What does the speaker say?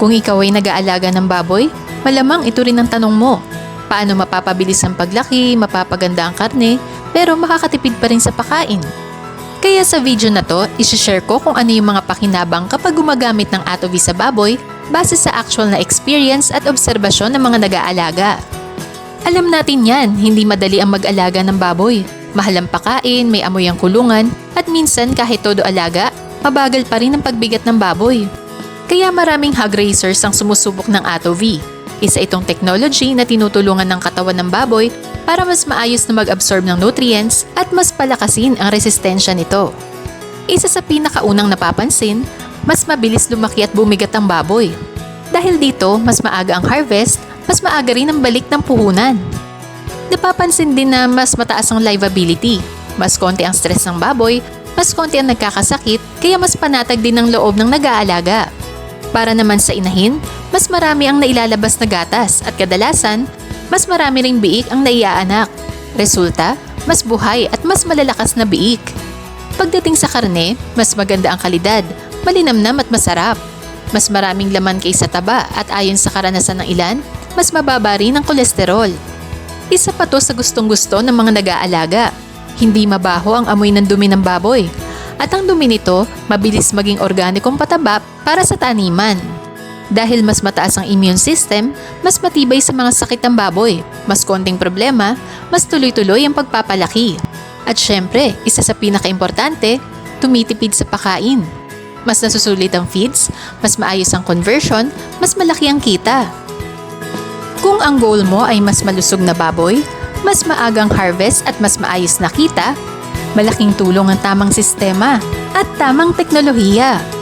Kung ikaw ay nag-aalaga ng baboy, malamang ito rin ang tanong mo. Paano mapapabilis ang paglaki, mapapaganda ang karne, pero makakatipid pa rin sa pagkain? Kaya sa video na to, isi-share ko kung ano yung mga pakinabang kapag gumagamit ng Attovy sa baboy base sa actual na experience at obserbasyon ng mga nag-aalaga. Alam natin yan, hindi madali ang mag-alaga ng baboy. Mahal ang pagkain, may amoy ang kulungan, at minsan kahit todo alaga, mabagal pa rin ang pagbigat ng baboy. Kaya maraming hog raisers ang sumusubok ng Attovy. Isa itong technology na tinutulungan ng katawan ng baboy para mas maayos na mag-absorb ng nutrients at mas palakasin ang resistensya nito. Isa sa pinakaunang napapansin, mas mabilis lumaki at bumigat ang baboy. Dahil dito, mas maaga ang harvest, mas maaga rin ang balik ng puhunan. Napapansin din na mas mataas ang livability, mas konti ang stress ng baboy, mas konti ang nagkakasakit, kaya mas panatag din ang loob ng nag-aalaga. Para naman sa inahin, mas marami ang nailalabas na gatas at kadalasan, mas marami ring biik ang naiaanak. Resulta, mas buhay at mas malalakas na biik. Pagdating sa karne, mas maganda ang kalidad, malinamnam at masarap. Mas maraming laman kaysa taba at ayon sa karanasan ng ilan, mas mababa rin ang kolesterol. Isa pa to sa gustong-gusto ng mga nag-aalaga. Hindi mabaho ang amoy ng dumi ng baboy. At ang dumi nito, mabilis maging organikong pataba para sa taniman. Dahil mas mataas ang immune system, mas matibay sa mga sakit ng baboy, mas konting problema, mas tuloy-tuloy ang pagpapalaki. At syempre, isa sa pinaka-importante, tumitipid sa pagkain. Mas nasusulit ang feeds, mas maayos ang conversion, mas malaki ang kita. Kung ang goal mo ay mas malusog na baboy, mas maagang harvest at mas maayos na kita, malaking tulong ang tamang sistema at tamang teknolohiya.